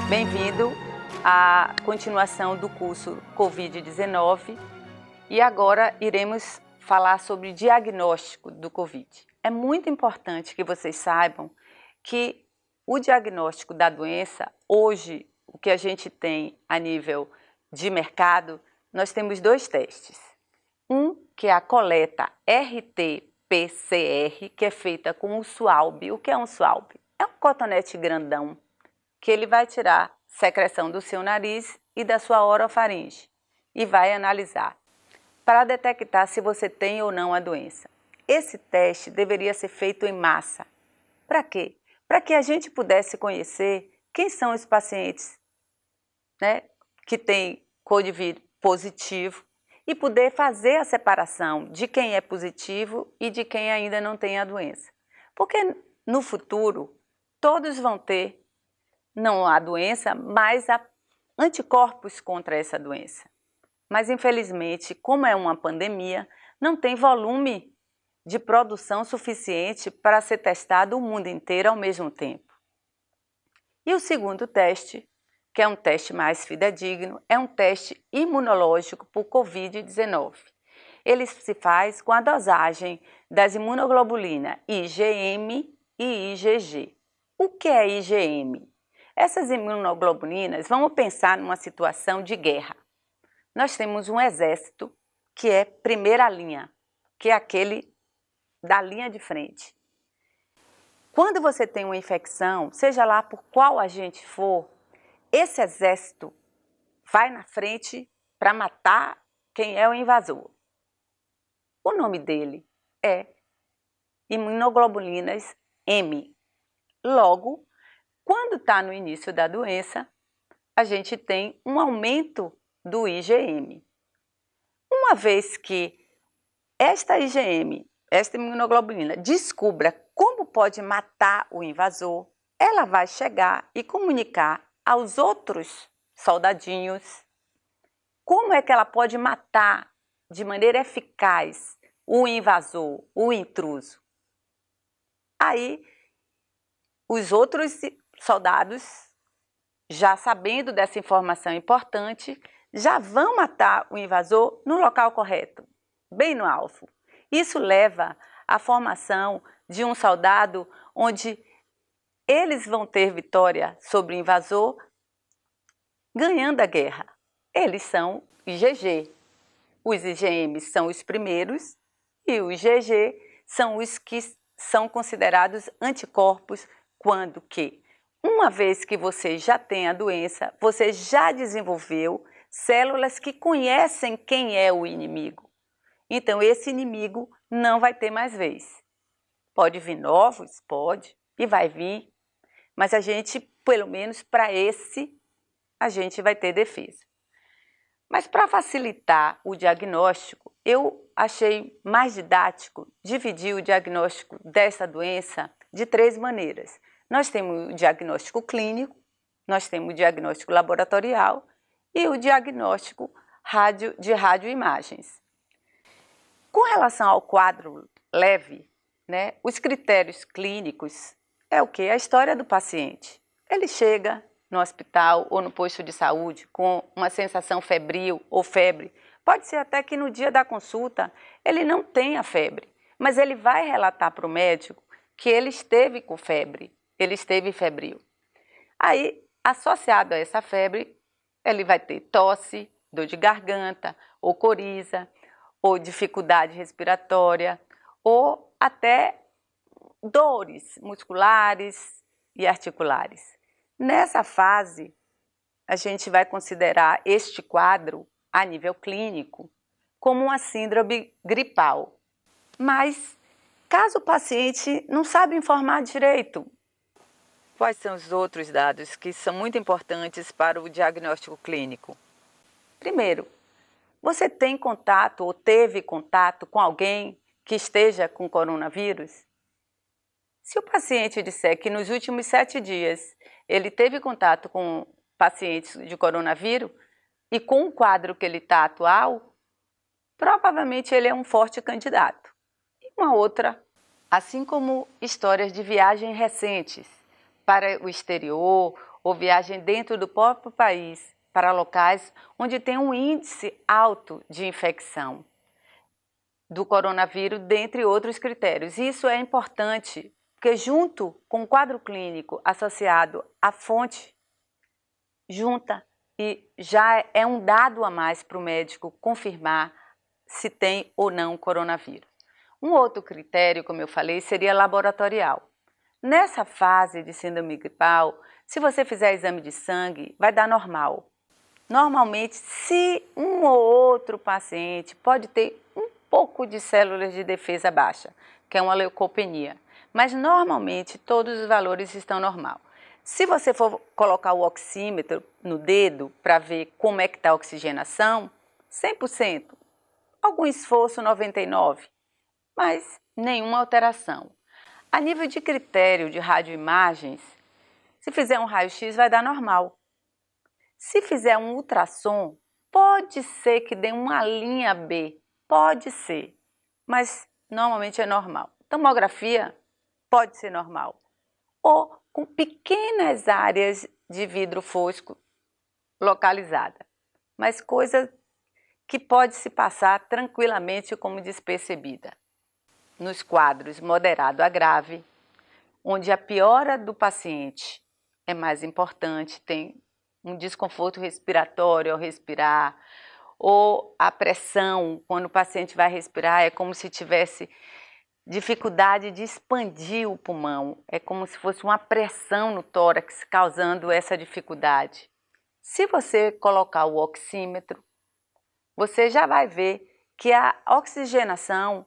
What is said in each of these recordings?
Bem-vindo à continuação do curso Covid-19 e agora iremos falar sobre diagnóstico do Covid. É muito importante que vocês saibam que o diagnóstico da doença, hoje, o que a gente tem a nível de mercado, nós temos dois testes. Um, que é a coleta RT-PCR, que é feita com o SWAB. O que é um SWAB? É um cotonete grandão, que ele vai tirar secreção do seu nariz e da sua orofaringe e vai analisar para detectar se você tem ou não a doença. Esse teste deveria ser feito em massa. Para quê? Para que a gente pudesse conhecer quem são os pacientes, né, que têm Covid positivo e poder fazer a separação de quem é positivo e de quem ainda não tem a doença. Porque no futuro todos vão ter não a doença, mas anticorpos contra essa doença. Mas, infelizmente, como é uma pandemia, não tem volume de produção suficiente para ser testado o mundo inteiro ao mesmo tempo. E o segundo teste, que é um teste mais fidedigno, é um teste imunológico por Covid-19. Ele se faz com a dosagem das imunoglobulinas IgM e IgG. O que é IgM? Essas imunoglobulinas, vamos pensar numa situação de guerra. Nós temos um exército que é primeira linha, que é aquele da linha de frente. Quando você tem uma infecção, seja lá por qual agente for, esse exército vai na frente para matar quem é o invasor. O nome dele é imunoglobulinas M. Logo, quando está no início da doença, a gente tem um aumento do IgM. Uma vez que esta IgM, esta imunoglobulina, descubra como pode matar o invasor, ela vai chegar e comunicar aos outros soldadinhos como é que ela pode matar de maneira eficaz o invasor, o intruso. Aí, os outros soldados, já sabendo dessa informação importante, já vão matar o invasor no local correto, bem no alvo. Isso leva à formação de um soldado onde eles vão ter vitória sobre o invasor, ganhando a guerra. Eles são IgG. Os IgM são os primeiros e os IgG são os que são considerados anticorpos quando que, uma vez que você já tem a doença, você já desenvolveu células que conhecem quem é o inimigo. Então, esse inimigo não vai ter mais vez. Pode vir novos? Pode, e vai vir, mas a gente, pelo menos para esse, a gente vai ter defesa. Mas para facilitar o diagnóstico, eu achei mais didático dividir o diagnóstico dessa doença de três maneiras. Nós temos o diagnóstico clínico, nós temos o diagnóstico laboratorial e o diagnóstico de radioimagens. Com relação ao quadro leve, né, os critérios clínicos é o quê? A história do paciente. Ele chega no hospital ou no posto de saúde com uma sensação febril ou febre. Pode ser até que no dia da consulta ele não tenha febre, mas ele vai relatar para o médico que ele esteve com febre. Ele esteve febril. Aí, associado a essa febre, ele vai ter tosse, dor de garganta, ou coriza, ou dificuldade respiratória, ou até dores musculares e articulares. Nessa fase, a gente vai considerar este quadro, a nível clínico, como uma síndrome gripal. Mas, caso o paciente não sabe informar direito, quais são os outros dados que são muito importantes para o diagnóstico clínico? Primeiro, você tem contato ou teve contato com alguém que esteja com coronavírus? Se o paciente disser que nos últimos 7 dias ele teve contato com pacientes de coronavírus, e com o quadro que ele está atual, provavelmente ele é um forte candidato. E uma outra, assim como histórias de viagens recentes para o exterior ou viagem dentro do próprio país para locais onde tem um índice alto de infecção do coronavírus, dentre outros critérios. Isso é importante, porque junto com o quadro clínico associado à fonte, junta e já é um dado a mais para o médico confirmar se tem ou não coronavírus. Um outro critério, como eu falei, seria laboratorial. Nessa fase de síndrome gripal, se você fizer exame de sangue, vai dar normal. Normalmente, se um ou outro paciente pode ter um pouco de células de defesa baixa, que é uma leucopenia, mas normalmente todos os valores estão normal. Se você for colocar o oxímetro no dedo para ver como é que está a oxigenação, 100%, algum esforço 99%, mas nenhuma alteração. A nível de critério de radioimagens, se fizer um raio-x vai dar normal. Se fizer um ultrassom, pode ser que dê uma linha B, pode ser, mas normalmente é normal. Tomografia pode ser normal. Ou com pequenas áreas de vidro fosco localizada, mas coisa que pode se passar tranquilamente como despercebida. Nos quadros moderado a grave, onde a piora do paciente é mais importante, tem um desconforto respiratório ao respirar, ou a pressão, quando o paciente vai respirar, é como se tivesse dificuldade de expandir o pulmão, é como se fosse uma pressão no tórax causando essa dificuldade. Se você colocar o oxímetro, você já vai ver que a oxigenação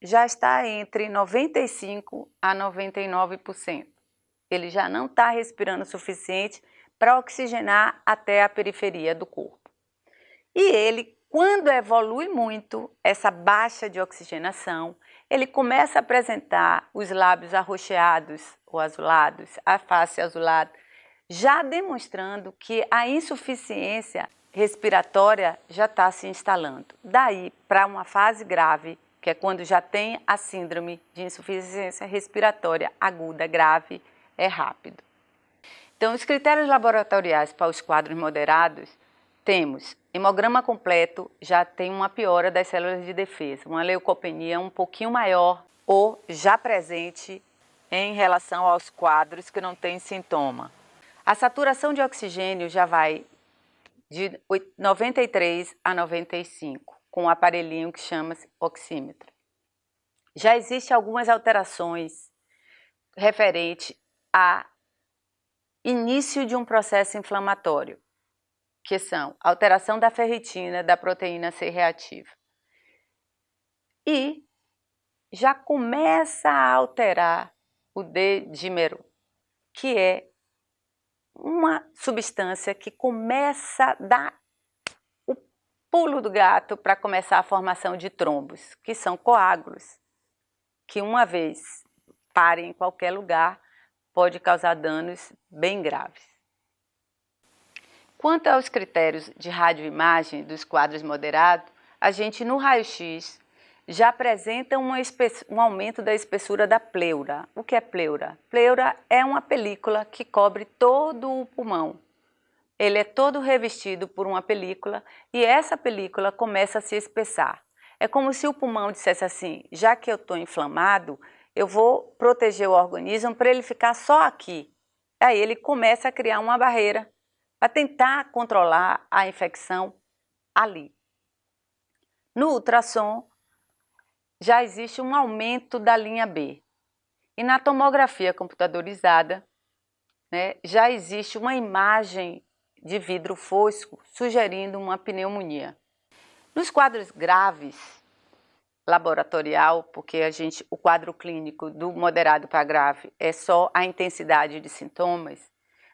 já está entre 95% a 99%. Ele já não está respirando o suficiente para oxigenar até a periferia do corpo. E ele, quando evolui muito essa baixa de oxigenação, ele começa a apresentar os lábios arroxeados ou azulados, a face azulada, já demonstrando que a insuficiência respiratória já está se instalando. Daí, para uma fase grave, que é quando já tem a síndrome de insuficiência respiratória aguda grave, é rápido. Então, os critérios laboratoriais para os quadros moderados, temos hemograma completo, já tem uma piora das células de defesa, uma leucopenia um pouquinho maior ou já presente em relação aos quadros que não têm sintoma. A saturação de oxigênio já vai de 93 a 95, com um aparelhinho que chama-se oxímetro. Já existem algumas alterações referentes a início de um processo inflamatório, que são alteração da ferritina, da proteína C reativa. E já começa a alterar o D-dímero, que é uma substância que começa a dar o pulo do gato para começar a formação de trombos, que são coágulos, que uma vez parem em qualquer lugar, pode causar danos bem graves. Quanto aos critérios de radioimagem dos quadros moderados, a gente no raio-x já apresenta um aumento da espessura da pleura. O que é pleura? Pleura é uma película que cobre todo o pulmão. Ele é todo revestido por uma película e essa película começa a se espessar. É como se o pulmão dissesse assim, já que eu estou inflamado, eu vou proteger o organismo para ele ficar só aqui. Aí ele começa a criar uma barreira para tentar controlar a infecção ali. No ultrassom, já existe um aumento da linha B. E na tomografia computadorizada, já existe uma imagem de vidro fosco sugerindo uma pneumonia. Nos quadros graves, laboratorial, porque o quadro clínico do moderado para grave é só a intensidade de sintomas.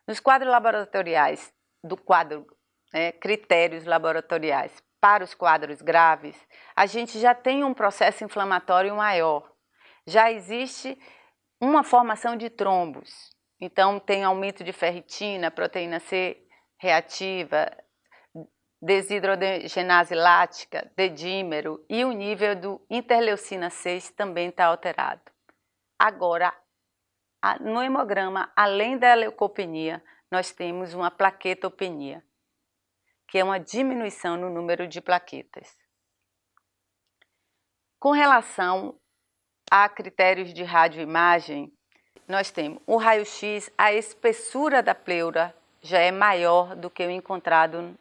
Nos quadros laboratoriais do quadro, critérios laboratoriais para os quadros graves, a gente já tem um processo inflamatório maior. Já existe uma formação de trombos. Então, tem aumento de ferritina, proteína C reativa, desidrogenase lática, dedímero e o nível do interleucina 6 também está alterado. Agora, no hemograma, além da leucopenia, nós temos uma plaquetopenia, que é uma diminuição no número de plaquetas. Com relação a critérios de radioimagem, nós temos o raio-x, a espessura da pleura já é maior do que o encontrado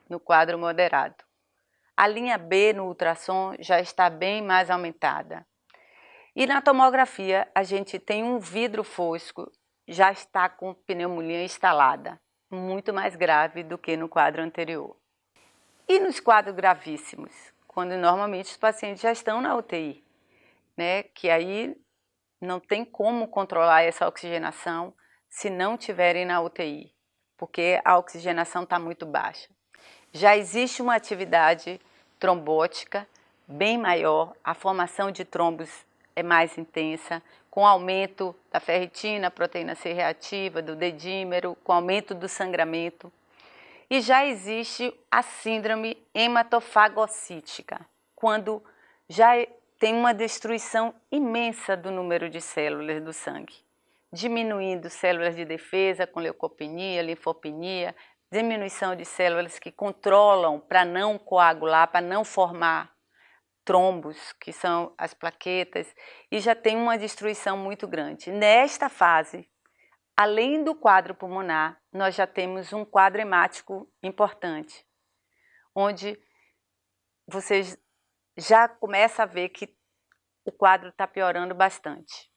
no quadro moderado. A linha B no ultrassom já está bem mais aumentada. E na tomografia a gente tem um vidro fosco, já está com pneumonia instalada, muito mais grave do que no quadro anterior. E nos quadros gravíssimos, quando normalmente os pacientes já estão na UTI, né, que aí não tem como controlar essa oxigenação se não tiverem na UTI, porque a oxigenação está muito baixa. Já existe uma atividade trombótica bem maior, a formação de trombos é mais intensa, com aumento da ferritina, proteína C reativa, do dedímero, com aumento do sangramento. E já existe a síndrome hematofagocítica, quando já tem uma destruição imensa do número de células do sangue, diminuindo células de defesa com leucopenia, linfopenia, diminuição de células que controlam para não coagular, para não formar trombos, que são as plaquetas, e já tem uma destruição muito grande. Nesta fase, além do quadro pulmonar, nós já temos um quadro hemático importante, onde vocês já começam a ver que o quadro está piorando bastante.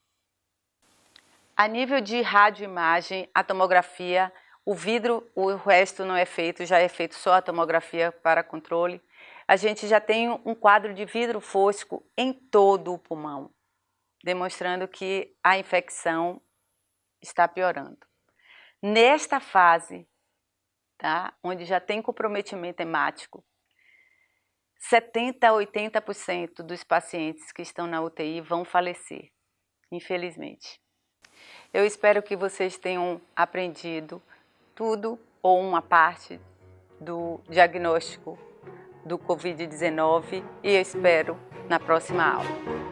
A nível de radioimagem, a tomografia, o vidro, o resto não é feito, já é feito só a tomografia para controle. A gente já tem um quadro de vidro fosco em todo o pulmão, demonstrando que a infecção está piorando. Nesta fase, tá, onde já tem comprometimento hemático, 70% a 80% dos pacientes que estão na UTI vão falecer, infelizmente. Eu espero que vocês tenham aprendido tudo ou uma parte do diagnóstico do Covid-19 e eu espero na próxima aula.